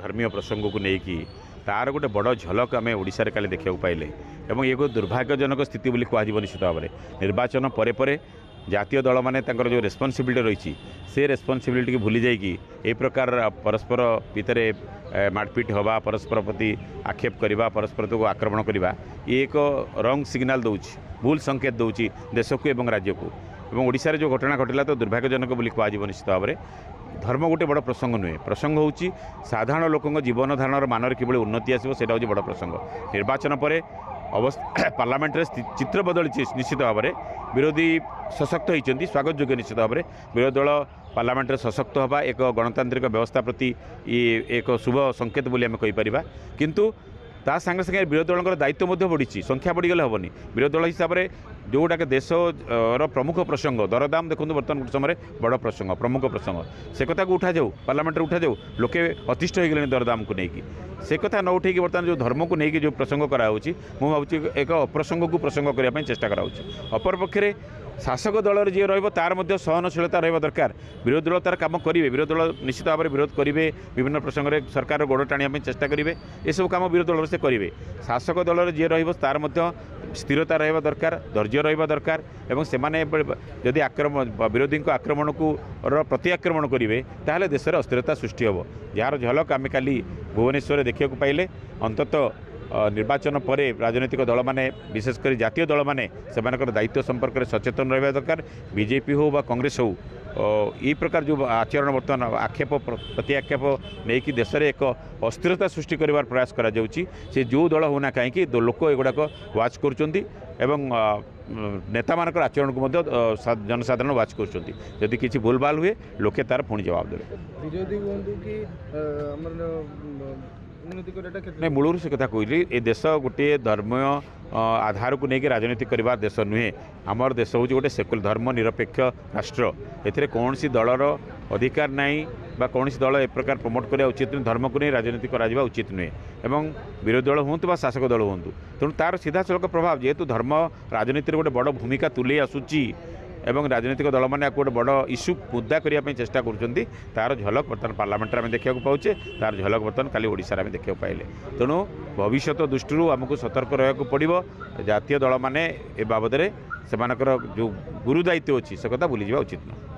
धर्मीय प्रसंग को लेकिन तार गोटे बड़ झलक आम ओडिशा रे काली देखा पाइले एवं ये दुर्भाग्यजनक स्थिति बोली कह निश्चित भाव में निर्वाचन परे जातीय दल मैंने जो रेस्पॉन्सिबिलिटी रही से रेस्पॉन्सिबिलिटी की भूली जाइए ए प्रकार परस्पर भितर मारपिट हवा परस्पर प्रति आक्षेप करवा परस्पर को आक्रमण करवा ये एक रंग सिग्नाल दौर भूल संकेत दौर देश को एवं राज्य को एवं ओडिशा रे जो घटना घटला तो दुर्भाग्यजनक बोली कह निश्चित भाव में धर्म गोटे बड़ प्रसंग नुहे प्रसंग होची साधारण लोकों जीवन धारण मान कि उन्नति आसो से बड़ प्रसंग निर्वाचन पर अवस्था पार्लियामेंट रे चित्र बदली निश्चित भाव में विरोधी सशक्त होती स्वागत योग्य निश्चित भाव में विरोधी दल पार्लियामेंट रे सशक्त हवा एक गणतांत्रिक व्यवस्था प्रति एक शुभ संकेत बोली आम कहीपर किंतु ता संगे संगे विरोधी दल दायित्व बढ़ी संख्या बढ़ीगले हेनी विरोधी दल हिसाब से जोटाक देश प्रमुख प्रसंग दरदाम देखो बर्तमान समय बड़ प्रसंग प्रमुख प्रसंग से कथा को उठा जाऊ पार्लियामेंट उठा जाऊ लोके अतिष्ठ हो गले दरदाम को लेकिन से कथा न उठे बर्तमान जो धर्म को लेकिन जो प्रसंग कराऊँगी मुझे भावी एक अप्रसंग को प्रसंग करने चेष्टा कराऊँगी अपरपक्षे शासक दल जी तार सहनशीलता रहा दरकार विरोधी दल तार कम करेंगे विरोधी दल निश्चित भाव में विरोध करेंगे विभिन्न प्रसंग में सरकार गोड़ टाणी चेष्टा करेंगे ये सब कम विरोधी दल से करेंगे शासक दल जी तार स्थिरता रहा दरकार धैर्य रहा दरकार एवं से जदि आक्रमण विरोधी आक्रमण को प्रति आक्रमण करेंगे ताहले देश में अस्थिरता सृष्टि हम जार झलक आम काली भुवनेश्वर देखा पाइले अंततः निर्वाचन पर राजनैतिक दल माने विशेषकर जातीय दल माने सेमानकर दायित्व संपर्क में सचेतन रहा दरकार बीजेपी हो बा कांग्रेस हो ये प्रकार जो आचरण बर्तमान आक्षेप प्रति आक्षेप नहीं कि देश में एक अस्थिरता सृष्टि कर प्रयास करा से जो दल होना कहीं लोक एगुड़ाक वाच कर नेता मानक आचरण को जनसाधारण वाच कर किसी भूल भाल हुए लोके तार पुणी जवाब देवे विरोधी नहीं मूलर से कथा कहली ए देश गोटे धर्म आधार को लेकिन राजनीति करवा देश नुहे आमर देश हूँ गोटे सेकुलर धर्म निरपेक्ष राष्ट्र ए कौन सी दलर अधिकार नहीं बा कौन सी दल ए प्रकार प्रमोट करवा उचित नुहे धर्म को नहीं राजनीति करा उचित नुहे एवं विरोधी दल हूँ बा शासक दल हूँ तेणु तार सीधा सड़क प्रभाव जेहेतु धर्म राजनीति गोटे बड़ भूमिका तुले आसूची एवं राजनीतिक दल मैंने गोटे बड़ इश्यू मुद्दा करने चेष्टा कर तार झलक बर्तमान पार्लियामेंट में देखा पाचे तार झलक बर्तमान खाली ओडिशा में देखा पाइले तेणु भविष्य दृष्टि आमको सतर्क रहा पड़ो जातीय दल मैंने ए बाबद में जो गुरु दायित्व अच्छी से कथा भूली जावा उचित न।